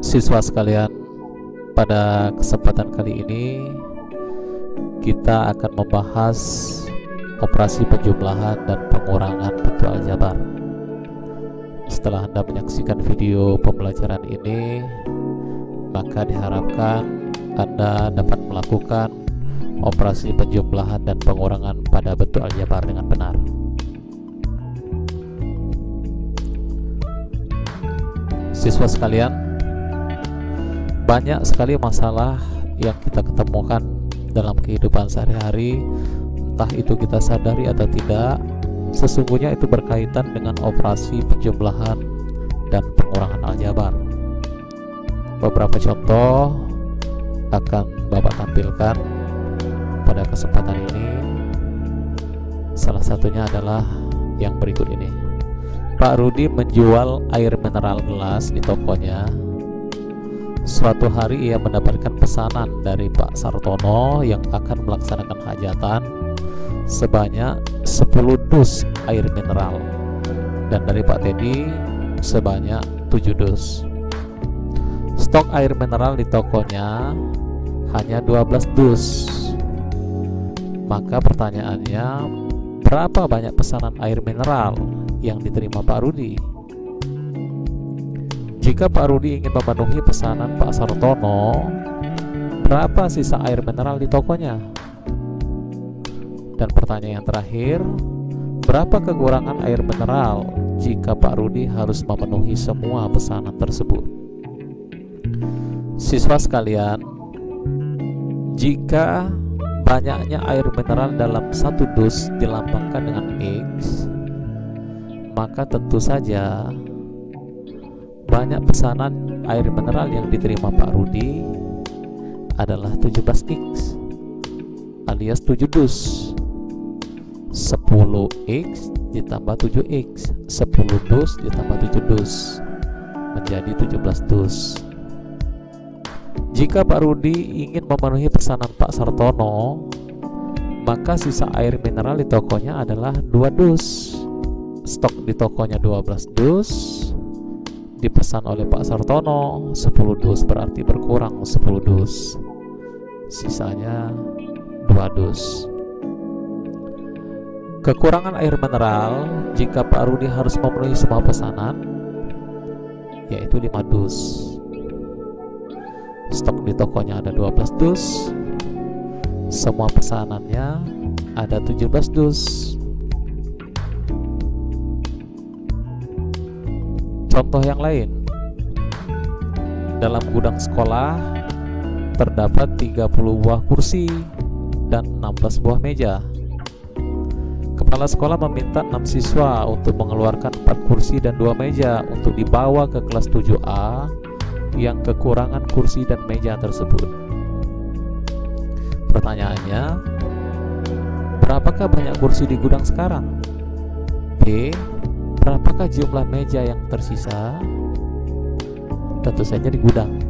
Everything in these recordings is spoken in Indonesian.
Siswa sekalian, pada kesempatan kali ini kita akan membahas operasi penjumlahan dan pengurangan bentuk aljabar. Setelah Anda menyaksikan video pembelajaran ini, maka diharapkan Anda dapat melakukan operasi penjumlahan dan pengurangan pada bentuk aljabar dengan benar. Siswa sekalian, banyak sekali masalah yang kita ketemukan dalam kehidupan sehari-hari, entah itu kita sadari atau tidak. Sesungguhnya itu berkaitan dengan operasi penjumlahan dan pengurangan aljabar. Beberapa contoh akan Bapak tampilkan pada kesempatan ini. Salah satunya adalah yang berikut ini. Pak Rudi menjual air mineral gelas di tokonya. Suatu hari ia mendapatkan pesanan dari Pak Sartono yang akan melaksanakan hajatan sebanyak 10 dus air mineral, dan dari Pak Teddy sebanyak 7 dus. Stok air mineral di tokonya hanya 12 dus. Maka pertanyaannya, berapa banyak pesanan air mineral yang diterima Pak Rudi? Jika Pak Rudi ingin memenuhi pesanan Pak Sartono, berapa sisa air mineral di tokonya? Dan pertanyaan yang terakhir, berapa kekurangan air mineral jika Pak Rudi harus memenuhi semua pesanan tersebut? Siswa sekalian, jika banyaknya air mineral dalam satu dus dilambangkan dengan X, maka tentu saja banyak pesanan air mineral yang diterima Pak Rudi adalah 17X alias 7 dus. 10X ditambah 7X, 10 dus ditambah 7 dus menjadi 17 dus. Jika Pak Rudi ingin memenuhi pesanan Pak Sartono, maka sisa air mineral di tokonya adalah 2 dus. Stok di tokonya 12 dus, dipesan oleh Pak Sartono 10 dus, berarti berkurang 10 dus, sisanya 2 dus. Kekurangan air mineral jika Pak Rudi harus memenuhi semua pesanan yaitu 5 dus. Stok di tokonya ada 12 dus, semua pesanannya ada 17 dus. Contoh yang lain, dalam gudang sekolah terdapat 30 buah kursi dan 16 buah meja. Kepala sekolah meminta 6 siswa untuk mengeluarkan 4 kursi dan 2 meja untuk dibawa ke kelas 7A yang kekurangan kursi dan meja tersebut. Pertanyaannya, berapakah banyak kursi di gudang sekarang? B, berapakah jumlah meja yang tersisa? Tentu saja di gudang.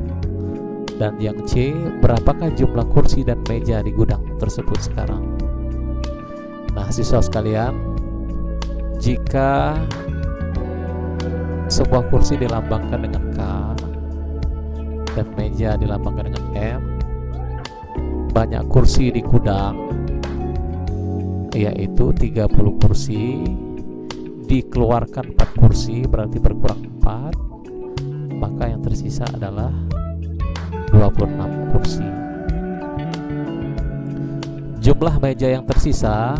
Dan yang C, berapakah jumlah kursi dan meja di gudang tersebut sekarang? Nah, siswa sekalian, jika sebuah kursi dilambangkan dengan K dan meja dilambangkan dengan M, banyak kursi di gudang yaitu 30 kursi, dikeluarkan 4 kursi berarti berkurang 4, maka yang tersisa adalah 26 kursi. Jumlah meja yang tersisa,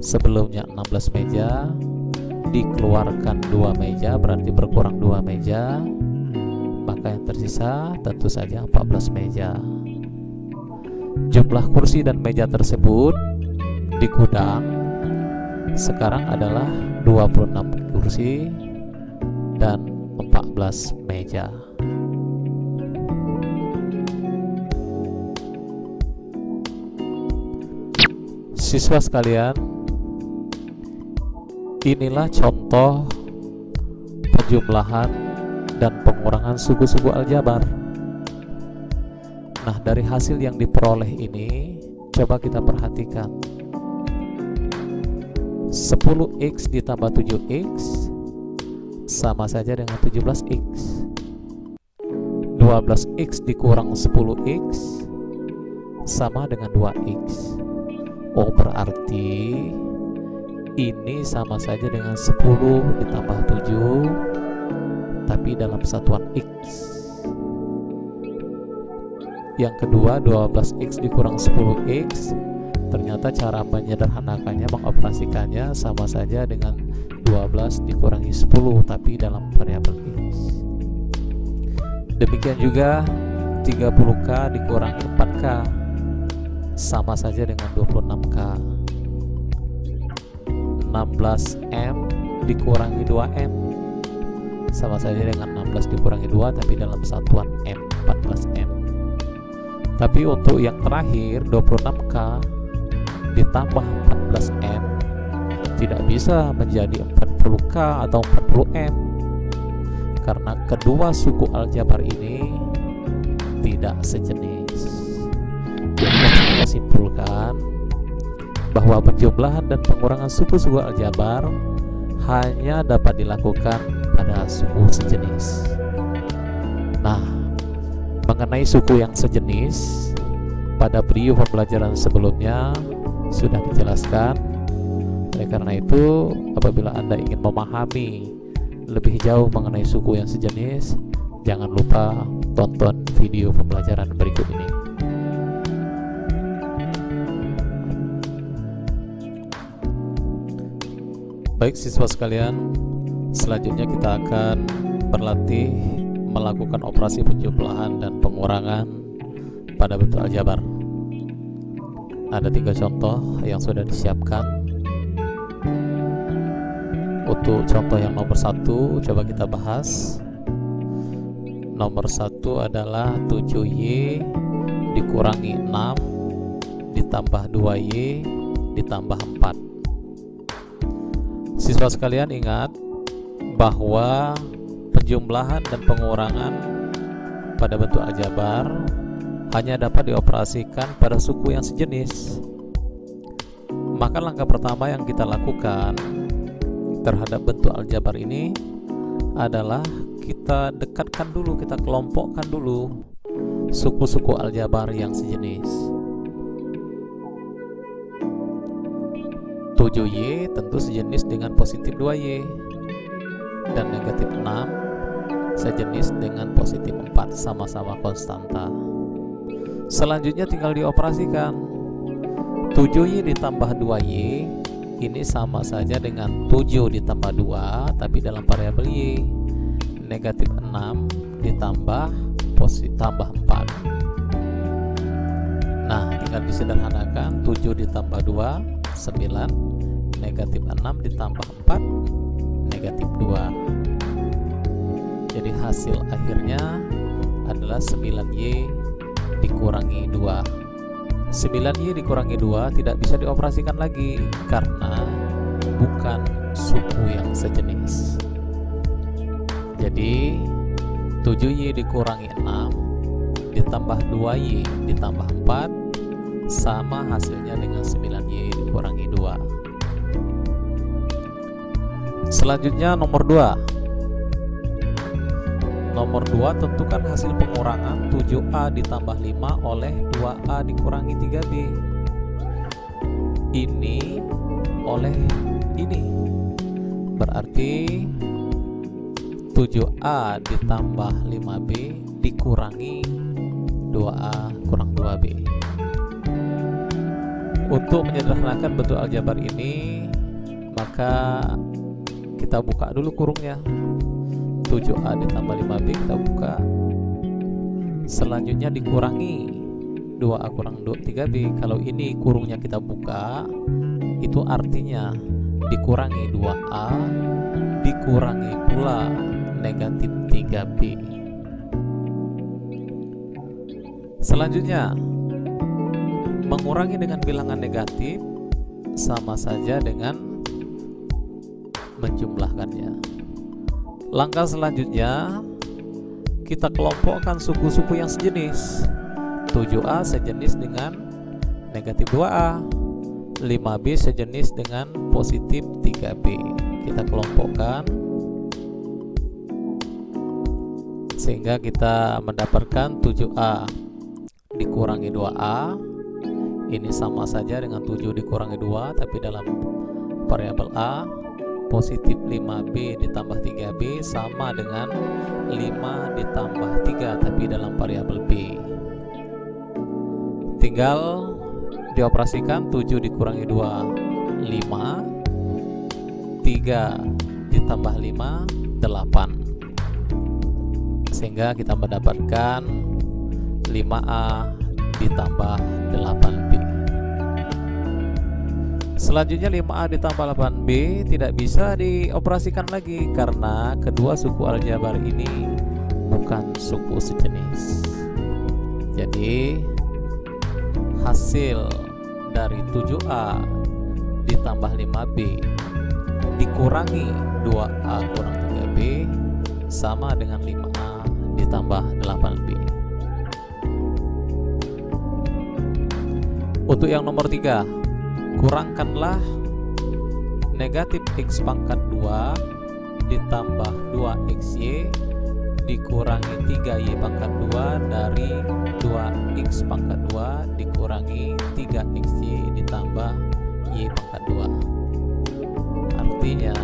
sebelumnya 16 meja, dikeluarkan 2 meja berarti berkurang 2 meja, maka yang tersisa tentu saja 14 meja. Jumlah kursi dan meja tersebut di gudang sekarang adalah 26 kursi dan 14 meja. Siswa sekalian, inilah contoh penjumlahan dan pengurangan suku-suku aljabar. Nah, dari hasil yang diperoleh ini, coba kita perhatikan. 10X ditambah 7X sama saja dengan 17X. 12x dikurang 10x sama dengan 2x. Oh, berarti ini sama saja dengan 10 ditambah 7 tapi dalam satuan x. Yang kedua, 12x dikurang 10x, ternyata cara menyederhanakannya, mengoperasikannya sama saja dengan 12 dikurangi 10 tapi dalam variabel x. Demikian juga 30k dikurangi 4k sama saja dengan 26k. 16m dikurangi 2m sama saja dengan 16 dikurangi 2 tapi dalam satuan m, 14m. Tapi untuk yang terakhir 26k ditambah 14m tidak bisa menjadi 40k atau 40m karena kedua suku aljabar ini tidak sejenis. Jadi kita simpulkan bahwa penjumlahan dan pengurangan suku-suku aljabar hanya dapat dilakukan pada suku sejenis. Nah, mengenai suku yang sejenis pada video pembelajaran sebelumnya sudah dijelaskan. Oleh karena itu, apabila Anda ingin memahami lebih jauh mengenai suku yang sejenis, jangan lupa tonton video pembelajaran berikut ini. Baik siswa sekalian, selanjutnya kita akan berlatih melakukan operasi penjumlahan dan pengurangan pada bentuk aljabar. Ada 3 contoh yang sudah disiapkan. Untuk contoh yang nomor 1 coba kita bahas. Nomor 1 adalah 7y dikurangi 6 ditambah 2y ditambah 4. Siswa sekalian ingat bahwa penjumlahan dan pengurangan pada bentuk aljabar hanya dapat dioperasikan pada suku yang sejenis. Maka langkah pertama yang kita lakukan terhadap bentuk aljabar ini adalah kita dekatkan dulu, kita kelompokkan dulu suku-suku aljabar yang sejenis. 7y tentu sejenis dengan positif 2y dan negatif 6 sejenis dengan positif 4, sama-sama konstanta. Selanjutnya tinggal dioperasikan. 7y ditambah 2y ini sama saja dengan 7 ditambah 2 tapi dalam variabel y. Negatif 6 ditambah tambah 4. Nah, tinggal disederhanakan. 7 ditambah 2 9, negatif 6 ditambah 4 negatif 2. Jadi hasil akhirnya adalah 9y dikurangi 2. 9y dikurangi 2 tidak bisa dioperasikan lagi karena bukan suku yang sejenis. Jadi 7y dikurangi 6 ditambah 2y ditambah 4 sama hasilnya dengan 9y dikurangi 2. Selanjutnya nomor 2. Nomor 2 tentukan hasil pengurangan 7a ditambah 5 oleh 2a dikurangi 3b. Ini oleh ini. Berarti 7a ditambah 5b dikurangi 2a kurang 2b. Untuk menyederhanakan bentuk aljabar ini, maka kita buka dulu kurungnya. 7a ditambah 5b kita buka. Selanjutnya dikurangi 2a kurang 3b. Kalau ini kurungnya kita buka, itu artinya dikurangi 2a dikurangi pula negatif 3b. Selanjutnya, mengurangi dengan bilangan negatif sama saja dengan menjumlahkannya. Langkah selanjutnya, kita kelompokkan suku-suku yang sejenis. 7a sejenis dengan negatif 2a, 5b sejenis dengan positif 3b. Kita kelompokkan sehingga kita mendapatkan 7A dikurangi 2A. Ini sama saja dengan 7 dikurangi 2, tapi dalam variabel A. Positif 5B ditambah 3B sama dengan 5 ditambah 3, tapi dalam variabel B. Tinggal dioperasikan. 7 dikurangi 2 5, 3 ditambah 5 8, sehingga kita mendapatkan 5A ditambah 8B. Selanjutnya 5A ditambah 8B tidak bisa dioperasikan lagi karena kedua suku aljabar ini bukan suku sejenis. Jadi hasil dari 7A ditambah 5B dikurangi 2A kurang 3B sama dengan 5A ditambah 8B. Untuk yang nomor 3, kurangkanlah negatif X pangkat 2 ditambah 2XY dikurangi 3Y pangkat 2 dari 2X pangkat 2 dikurangi 3XY ditambah Y pangkat 2. Artinya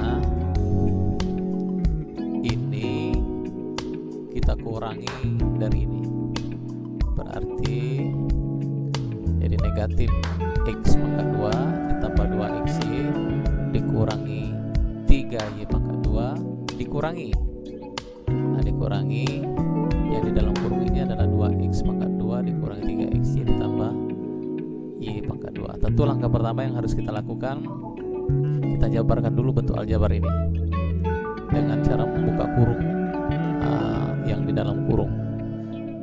ini kita kurangi dari ini, berarti jadi negatif X pangkat 2 ditambah 2XY dikurangi 3Y pangkat 2 dikurangi yang di dalam kurung ini adalah 2X pangkat 2 dikurangi 3XY ditambah Y pangkat 2. Tentu langkah pertama yang harus kita lakukan, kita jabarkan dulu bentuk aljabar ini dengan cara membuka kurung yang di dalam kurung.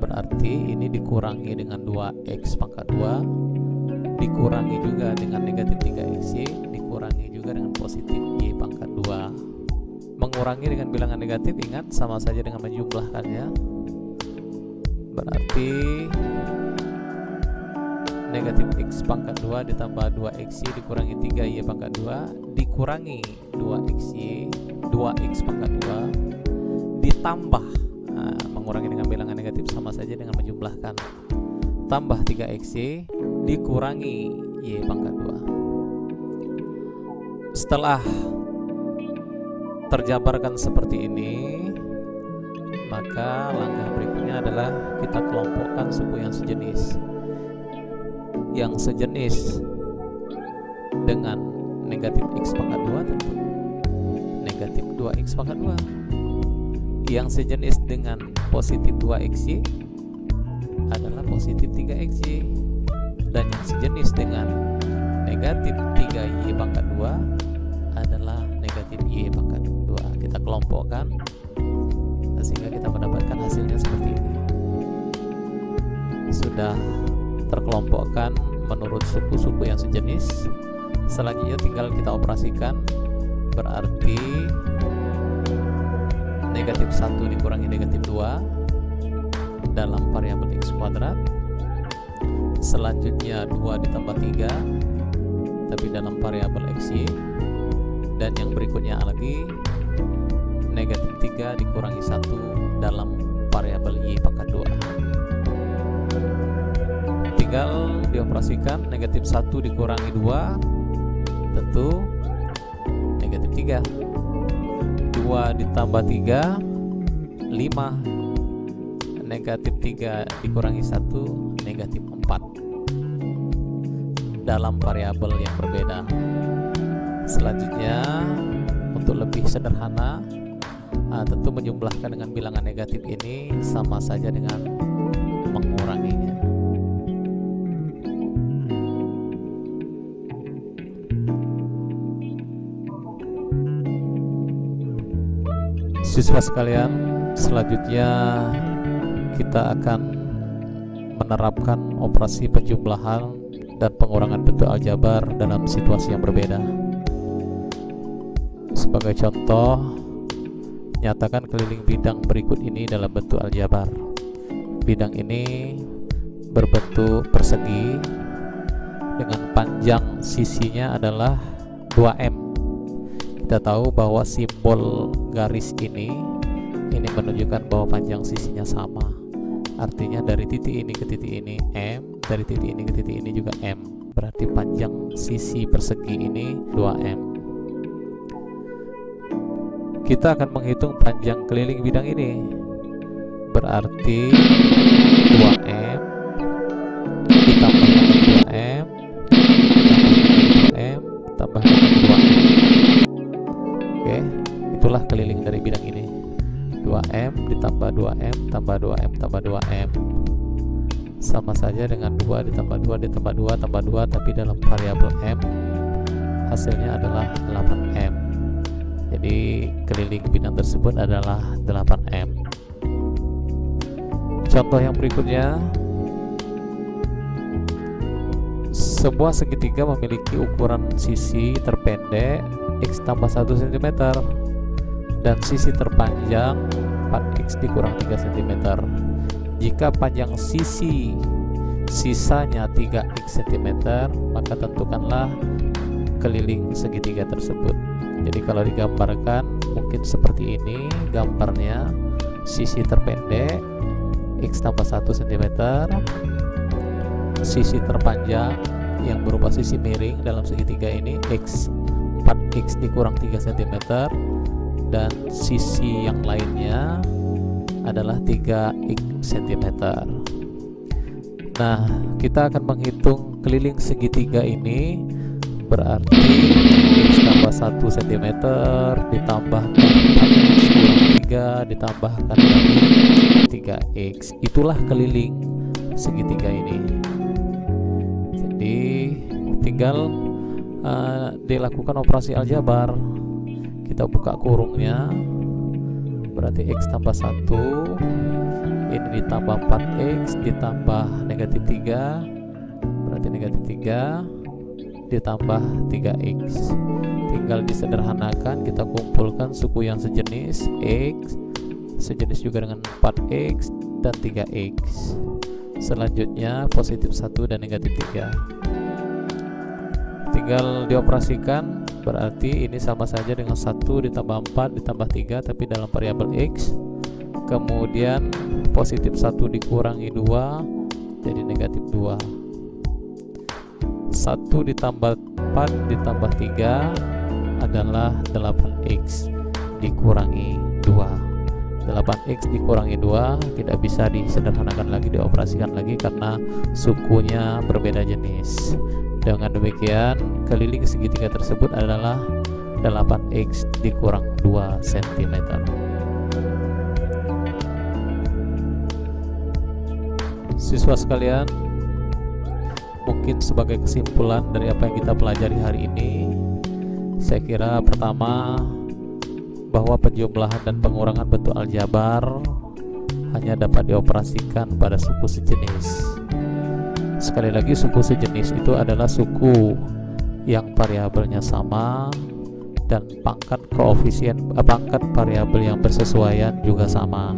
Berarti ini dikurangi dengan 2X pangkat 2 dikurangi juga dengan negatif 3XY dikurangi juga dengan positif Y pangkat 2. Mengurangi dengan bilangan negatif, ingat, sama saja dengan menjumlahkannya. Berarti negatif X pangkat 2 ditambah 2XY dikurangi 3Y pangkat 2 dikurangi 2X pangkat 2 ditambah, mengurangi dengan bilangan negatif sama saja dengan menjumlahkan, tambah 3XY dikurangi Y pangkat 2. Setelah terjabarkan seperti ini, maka langkah berikutnya adalah kita kelompokkan suku yang sejenis. Yang sejenis dengan negatif X pangkat 2 tentu negatif 2X pangkat 2. Yang sejenis dengan positif 2XY adalah positif 3XY. Dan yang sejenis dengan negatif 3Y pangkat 2 adalah negatif Y pangkat 2. Kita kelompokkan sehingga kita mendapatkan hasilnya seperti ini. Sudah terkelompokkan menurut suku-suku yang sejenis. Selanjutnya tinggal kita operasikan, berarti negatif 1 dikurangi negatif 2 dalam variabel X kuadrat. Selanjutnya 2 ditambah 3 tapi dalam variabel XY. Dan yang berikutnya lagi negatif 3 dikurangi 1 dalam variabel Y pangkat 2. Tinggal dioperasikan, negatif 1 dikurangi 2 tentu negatif 3, 2 ditambah 3 5, negatif 3 dikurangi 1 negatif 4 dalam variabel yang berbeda. Selanjutnya untuk lebih sederhana, tentu menjumlahkan dengan bilangan negatif ini sama saja dengan menguranginya. Siswa sekalian, selanjutnya kita akan menerapkan operasi penjumlahan dan pengurangan bentuk aljabar dalam situasi yang berbeda. Sebagai contoh, nyatakan keliling bidang berikut ini dalam bentuk aljabar. Bidang ini berbentuk persegi dengan panjang sisinya adalah 2M. Kita tahu bahwa simbol garis ini Ini menunjukkan bahwa panjang sisinya sama. Artinya dari titik ini ke titik ini M, dari titik ini ke titik ini juga M. Berarti panjang sisi persegi ini 2M. Kita akan menghitung panjang keliling bidang ini. Berarti 2M ditambah 2M tambah 2M. Oke, itulah keliling dari bidang ini. 2M ditambah 2M tambah 2M tambah 2M sama saja dengan 2 ditambah 2 ditambah 2 tambah 2, tapi dalam variabel M hasilnya adalah 8M. Jadi keliling bidang tersebut adalah 8M. Contoh yang berikutnya, sebuah segitiga memiliki ukuran sisi terpendek X tambah 1 cm dan sisi terpanjang 4X dikurang 3 cm. Jika panjang sisi sisanya 3X cm, maka tentukanlah keliling segitiga tersebut. Jadi kalau digambarkan mungkin seperti ini gambarnya. Sisi terpendek X tambah 1 cm, sisi terpanjang yang berupa sisi miring dalam segitiga ini X 4X dikurang 3 cm, dan sisi yang lainnya adalah 3X cm. Nah, kita akan menghitung keliling segitiga ini. Berarti X tambah 1 cm ditambah 4X kurang 3 ditambahkan lagi 3X. Itulah keliling segitiga ini. Jadi tinggal dilakukan operasi aljabar. Kita buka kurungnya, berarti X tambah 1 ini ditambah 4X ditambah negatif 3, berarti negatif 3 ditambah 3X. Tinggal disederhanakan, kita kumpulkan suku yang sejenis X sejenis juga dengan 4X dan 3X. Selanjutnya positif 1 dan negatif 3 tinggal dioperasikan. Berarti ini sama saja dengan 1 ditambah 4 ditambah 3, tapi dalam variabel X. Kemudian positif 1 dikurangi 2 jadi negatif 2. 1 ditambah 4 ditambah 3 adalah 8X dikurangi 2. 8X dikurangi 2 tidak bisa disederhanakan lagi, dioperasikan lagi karena sukunya berbeda jenis. Dengan demikian keliling segitiga tersebut adalah 8X dikurang 2 cm. Siswa sekalian, mungkin sebagai kesimpulan dari apa yang kita pelajari hari ini, saya kira pertama bahwa penjumlahan dan pengurangan bentuk aljabar hanya dapat dioperasikan pada suku sejenis. Sekali lagi, suku sejenis itu adalah suku yang variabelnya sama dan pangkat variabel yang bersesuaian juga sama.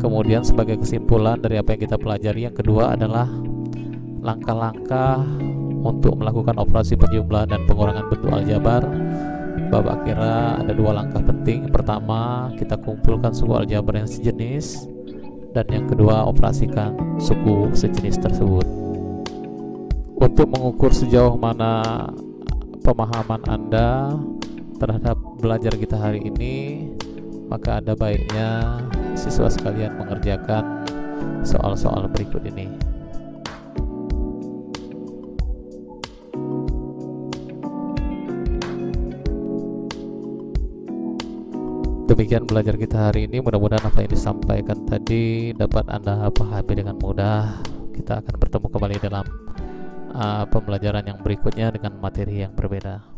Kemudian sebagai kesimpulan dari apa yang kita pelajari, yang kedua adalah langkah-langkah untuk melakukan operasi penjumlahan dan pengurangan bentuk aljabar. Bapak kira ada 2 langkah penting. Pertama, kita kumpulkan suku aljabar yang sejenis, dan yang kedua, operasikan suku sejenis tersebut. Untuk mengukur sejauh mana pemahaman Anda terhadap belajar kita hari ini, maka ada baiknya siswa sekalian mengerjakan soal-soal berikut ini. Demikian belajar kita hari ini. Mudah-mudahan apa yang disampaikan tadi dapat Anda pahami dengan mudah. Kita akan bertemu kembali dalam pembelajaran yang berikutnya dengan materi yang berbeda.